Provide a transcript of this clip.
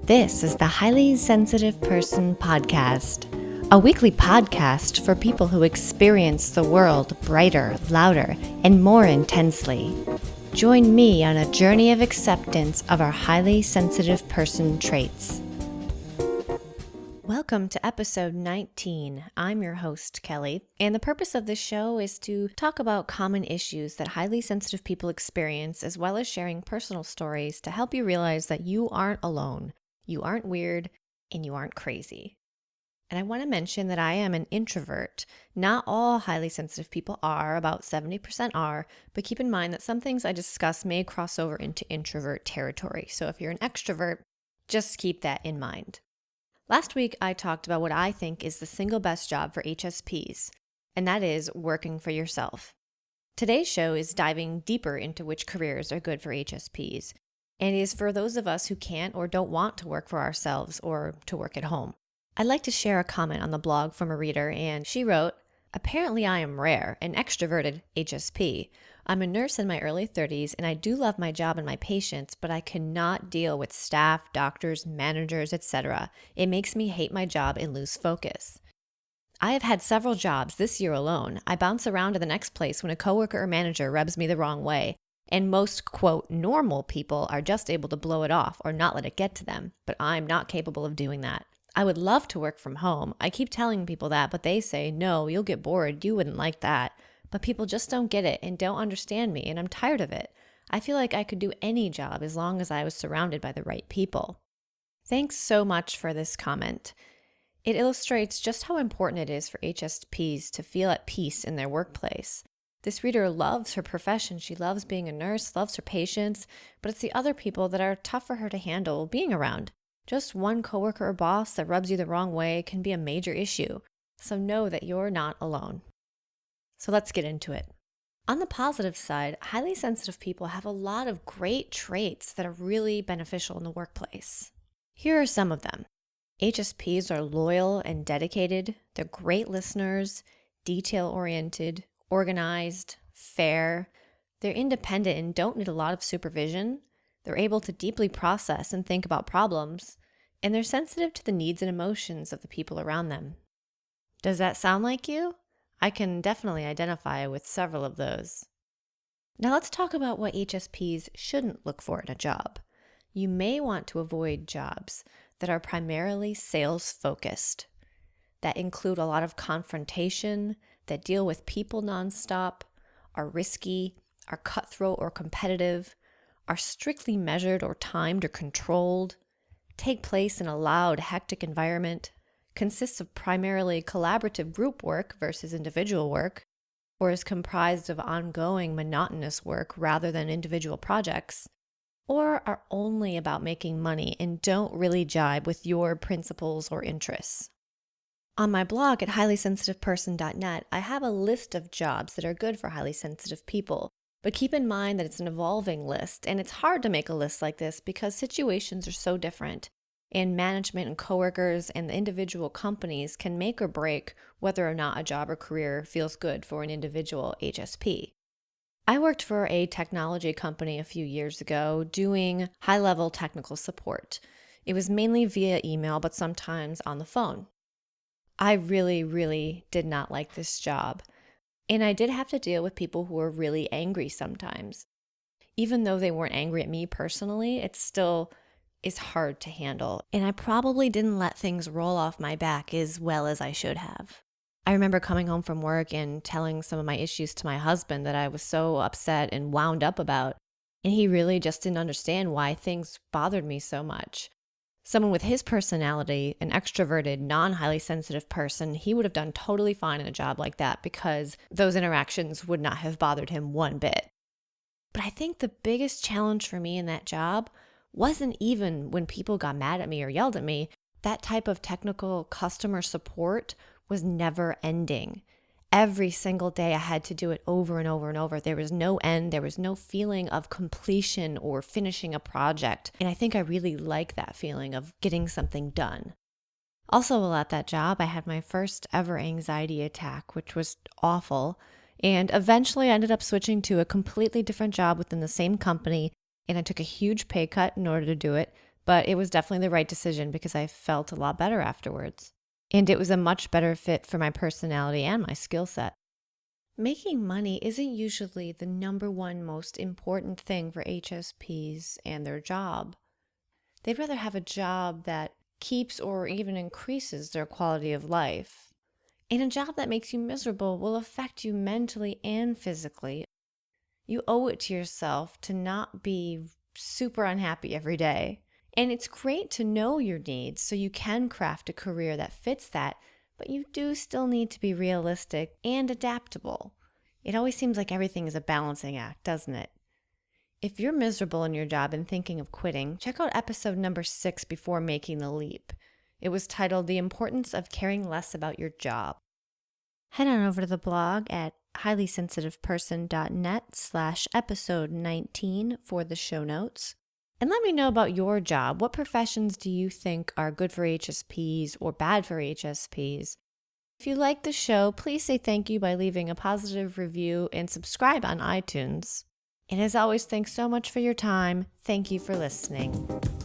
This is the Highly Sensitive Person Podcast, a weekly podcast for people who experience the world brighter, louder, and more intensely. Join me on a journey of acceptance of our highly sensitive person traits. Welcome to episode 19. I'm your host, Kelly, and the purpose of this show is to talk about common issues that highly sensitive people experience, as well as sharing personal stories to help you realize that you aren't alone, you aren't weird, and you aren't crazy. And I want to mention that I am an introvert. Not all highly sensitive people are, about 70% are, but keep in mind that some things I discuss may cross over into introvert territory. So if you're an extrovert, just keep that in mind. Last week, I talked about what I think is the single best job for HSPs, and that is working for yourself. Today's show is diving deeper into which careers are good for HSPs, and is for those of us who can't or don't want to work for ourselves or to work at home. I'd like to share a comment on the blog from a reader, and she wrote, "Apparently I am rare, an extroverted HSP. I'm a nurse in my early 30s, and I do love my job and my patients, but I cannot deal with staff, doctors, managers, etc. It makes me hate my job and lose focus. I have had several jobs this year alone. I bounce around to the next place when a coworker or manager rubs me the wrong way, and most, quote, normal people are just able to blow it off or not let it get to them, but I'm not capable of doing that. I would love to work from home. I keep telling people that, but they say, no, you'll get bored. You wouldn't like that. But people just don't get it and don't understand me, and I'm tired of it. I feel like I could do any job as long as I was surrounded by the right people." Thanks so much for this comment. It illustrates just how important it is for HSPs to feel at peace in their workplace. This reader loves her profession. She loves being a nurse, loves her patients, but it's the other people that are tough for her to handle being around. Just one coworker or boss that rubs you the wrong way can be a major issue. So know that you're not alone. So let's get into it. On the positive side, highly sensitive people have a lot of great traits that are really beneficial in the workplace. Here are some of them. HSPs are loyal and dedicated. They're great listeners, detail-oriented, organized, fair. They're independent and don't need a lot of supervision. They're able to deeply process and think about problems, and they're sensitive to the needs and emotions of the people around them. Does that sound like you? I can definitely identify with several of those. Now let's talk about what HSPs shouldn't look for in a job. You may want to avoid jobs that are primarily sales-focused, that include a lot of confrontation, that deal with people nonstop, are risky, are cutthroat or competitive, are strictly measured or timed or controlled, take place in a loud, hectic environment, consists of primarily collaborative group work versus individual work, or is comprised of ongoing monotonous work rather than individual projects, or are only about making money and don't really jibe with your principles or interests. On my blog at highlysensitiveperson.net, I have a list of jobs that are good for highly sensitive people, but keep in mind that it's an evolving list, and it's hard to make a list like this because situations are so different, and management and coworkers and the individual companies can make or break whether or not a job or career feels good for an individual HSP. I worked for a technology company a few years ago doing high-level technical support. It was mainly via email, but sometimes on the phone. I really did not like this job, and I did have to deal with people who were really angry sometimes. Even though they weren't angry at me personally, it still is hard to handle, and I probably didn't let things roll off my back as well as I should have. I remember coming home from work and telling some of my issues to my husband that I was so upset and wound up about, and he really just didn't understand why things bothered me so much. Someone with his personality, an extroverted, non-highly sensitive person, he would have done totally fine in a job like that because those interactions would not have bothered him one bit. But I think the biggest challenge for me in that job wasn't even when people got mad at me or yelled at me. That type of technical customer support was never ending. Every single day I had to do it over and over and over. There was no end. There was no feeling of completion or finishing a project. And I think I really like that feeling of getting something done. Also, while at that job, I had my first ever anxiety attack, which was awful. And eventually I ended up switching to a completely different job within the same company, and I took a huge pay cut in order to do it. but it was definitely the right decision because I felt a lot better afterwards. And it was a much better fit for my personality and my skill set. Making money isn't usually the number one most important thing for HSPs and their job. They'd rather have a job that keeps or even increases their quality of life. And a job that makes you miserable will affect you mentally and physically. You owe it to yourself to not be super unhappy every day. And it's great to know your needs so you can craft a career that fits that, but you do still need to be realistic and adaptable. It always seems like everything is a balancing act, doesn't it? If you're miserable in your job and thinking of quitting, check out episode number 6 before making the leap. It was titled The Importance of Caring Less About Your Job. Head on over to the blog at highlysensitiveperson.net/episode 19 for the show notes. And let me know about your job. What professions do you think are good for HSPs or bad for HSPs? If you like the show, please say thank you by leaving a positive review and subscribe on iTunes. And as always, thanks so much for your time. Thank you for listening.